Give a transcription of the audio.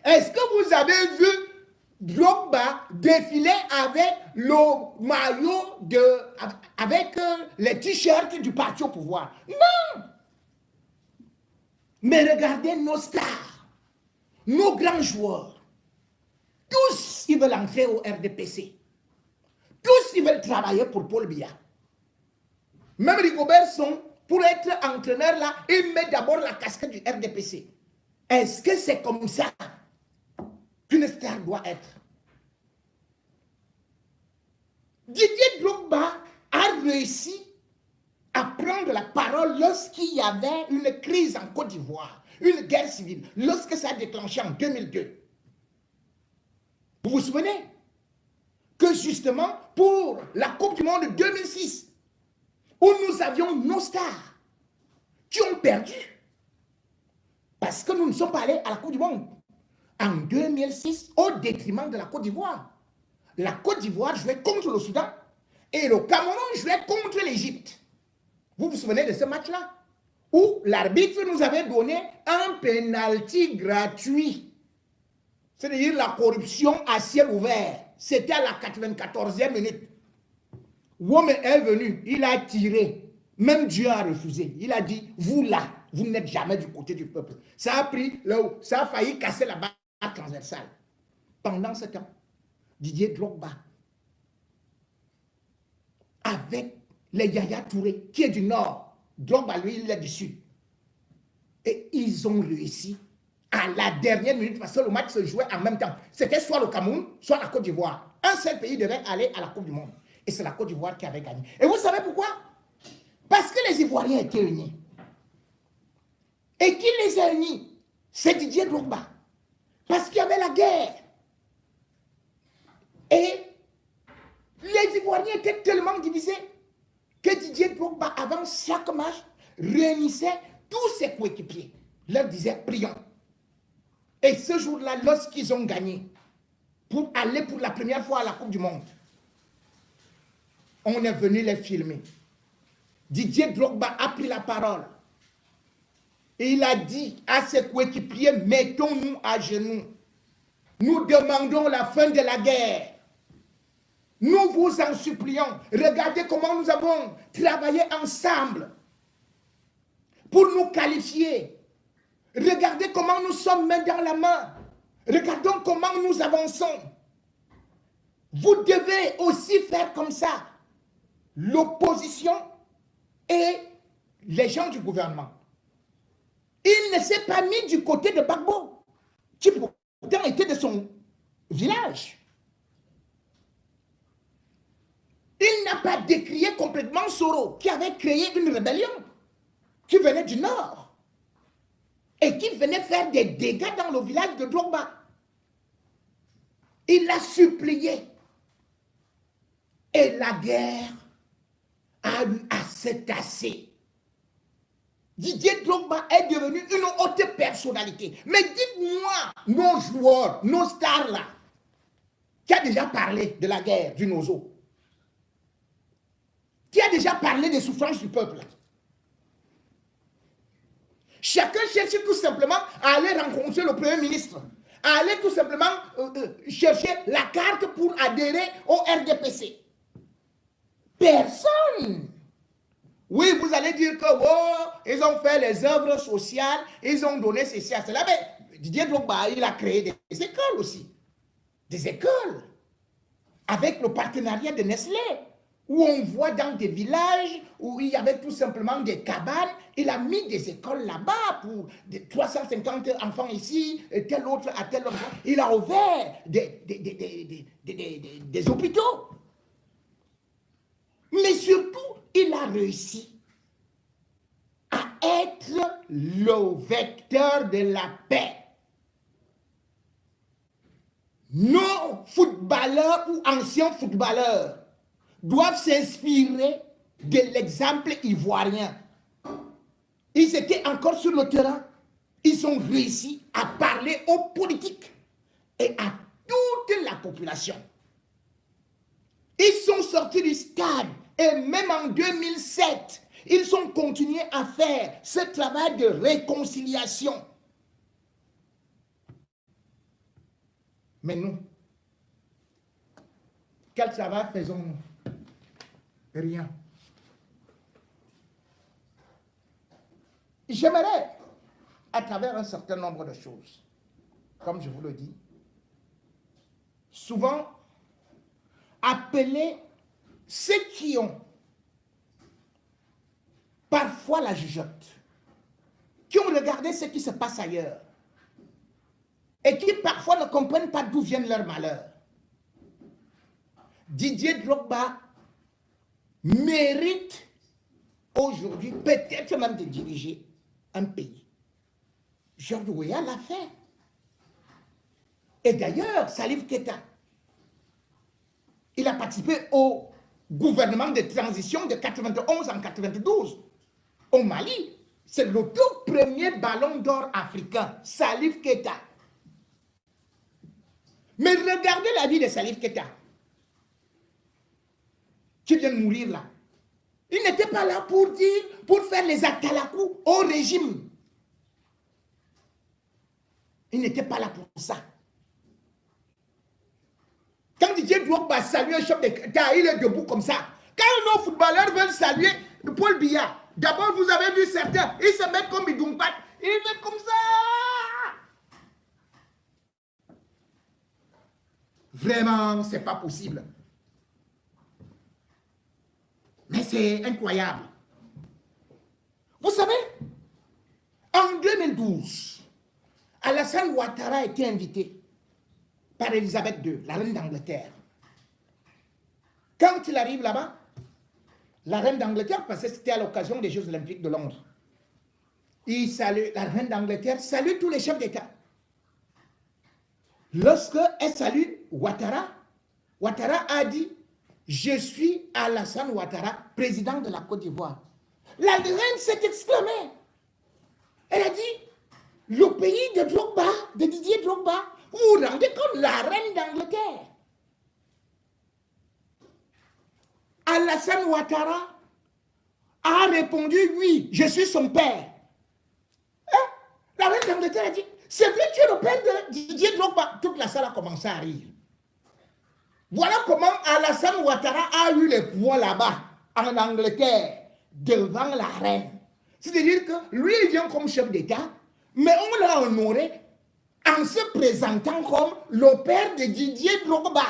Est-ce que vous avez vu Drogba défiler avec le maillot avec les t-shirts du parti au pouvoir? Non! Mais regardez nos stars, nos grands joueurs. Tous, ils veulent entrer au RDPC. Tous, ils veulent travailler pour Paul Biya. Même Rigobert Song, pour être entraîneur là, il met d'abord la casquette du RDPC. Est-ce que c'est comme ça qu'une star doit être? Didier Drogba a réussi à prendre la parole lorsqu'il y avait une crise en Côte d'Ivoire, une guerre civile, lorsque ça a déclenché en 2002. Vous vous souvenez que justement pour la Coupe du Monde 2006, où nous avions nos stars qui ont perdu parce que nous ne sommes pas allés à la Coupe du Monde en 2006 au détriment de la Côte d'Ivoire. La Côte d'Ivoire jouait contre le Soudan et le Cameroun jouait contre l'Égypte. Vous vous souvenez de ce match-là? Où l'arbitre nous avait donné un penalty gratuit. C'est-à-dire la corruption à ciel ouvert. C'était à la 94e minute. Wome est venu, il a tiré. Même Dieu a refusé. Il a dit, vous là, vous n'êtes jamais du côté du peuple. Ça a failli casser la barre transversale. Pendant ce temps, Didier Drogba, avec les Yaya Touré, qui est du nord, Drogba, lui, il est du sud. Et ils ont réussi à la dernière minute, parce que le match se jouait en même temps. C'était soit le Cameroun, soit la Côte d'Ivoire. Un seul pays devait aller à la Coupe du Monde. Et c'est la Côte d'Ivoire qui avait gagné. Et vous savez pourquoi? Parce que les Ivoiriens étaient unis. Et qui les a unis? C'est Didier Drogba. Parce qu'il y avait la guerre. Et les Ivoiriens étaient tellement divisés que Didier Drogba, avant chaque match, réunissait tous ses coéquipiers. Leur disait, prions. Et ce jour-là, lorsqu'ils ont gagné, pour aller pour la première fois à la Coupe du Monde, on est venu les filmer. Didier Drogba a pris la parole. Et il a dit à ses coéquipiers, mettons-nous à genoux. Nous demandons la fin de la guerre. Nous vous en supplions. Regardez comment nous avons travaillé ensemble pour nous qualifier. Regardez comment nous sommes main dans la main. Regardons comment nous avançons. Vous devez aussi faire comme ça. L'opposition et les gens du gouvernement. Il ne s'est pas mis du côté de Gbagbo, qui pourtant était de son village. Il n'a pas décrié complètement Soro, qui avait créé une rébellion, qui venait du nord, et qui venait faire des dégâts dans le village de Drogba. Il l'a supplié. Et la guerre a eu assez. Didier Drogba est devenu une haute personnalité. Mais dites-moi, nos joueurs, nos stars là, qui a déjà parlé de la guerre du Nozo, qui a déjà parlé des souffrances du peuple. Chacun cherche tout simplement à aller rencontrer le Premier ministre, à aller tout simplement chercher la carte pour adhérer au RDPC. Personne. Oui, vous allez dire que oh, ils ont fait les œuvres sociales, ils ont donné ceci à cela. Mais Didier Drogba, il a créé des écoles aussi. Des écoles. Avec le partenariat de Nestlé. Où on voit dans des villages où il y avait tout simplement des cabanes. Il a mis des écoles là-bas pour 350 enfants ici, et tel autre à tel autre. Il a ouvert des hôpitaux. Mais surtout, il a réussi à être le vecteur de la paix. Nos footballeurs ou anciens footballeurs doivent s'inspirer de l'exemple ivoirien. Ils étaient encore sur le terrain. Ils ont réussi à parler aux politiques et à toute la population. Ils sont sortis du stade et même en 2007, ils ont continué à faire ce travail de réconciliation. Mais nous, quel travail faisons-nous? Rien. J'aimerais, à travers un certain nombre de choses, comme je vous le dis, souvent appeler ceux qui ont parfois la jugeote, qui ont regardé ce qui se passe ailleurs, et qui parfois ne comprennent pas d'où viennent leurs malheurs. Didier Drogba mérite aujourd'hui peut-être même de diriger un pays. Georges Weah l'a fait. Et d'ailleurs, Salif Keita, il a participé au gouvernement de transition de 91 en 92 au Mali. C'est le tout premier ballon d'or africain, Salif Keita. Mais regardez la vie de Salif Keita, qui vient de mourir là. Il n'était pas là pour dire, pour faire les atalakou au régime. Il n'était pas là pour ça. Quand Didier Drogba salue un chef d'État, il est debout comme ça. Quand nos footballeurs veulent saluer Paul Biya, d'abord vous avez vu certains, ils se mettent comme Bidumpat, ils mettent comme ça. Vraiment, c'est pas possible. Mais c'est incroyable. Vous savez, en 2012, Alassane Ouattara a été invité par Elisabeth II, la reine d'Angleterre. Quand il arrive là-bas, la reine d'Angleterre, parce que c'était à l'occasion des Jeux Olympiques de Londres, il salue, la reine d'Angleterre salue tous les chefs d'État. Lorsque elle salue Ouattara, Ouattara a dit « Je suis Alassane Ouattara, président de la Côte d'Ivoire ». La reine s'est exclamée. Elle a dit « Le pays de Drogba, de Didier Drogba, vous vous rendez compte, la reine d'Angleterre ». Alassane Ouattara a répondu « Oui, je suis son père ». Hein? La reine d'Angleterre a dit « C'est vrai, tu es le père de Didier Drogba ». Toute la salle a commencé à rire. Voilà comment Alassane Ouattara a eu le pouvoir là-bas, en Angleterre, devant la reine. C'est-à-dire que lui, il vient comme chef d'État, mais on l'a honoré en se présentant comme le père de Didier Drogba.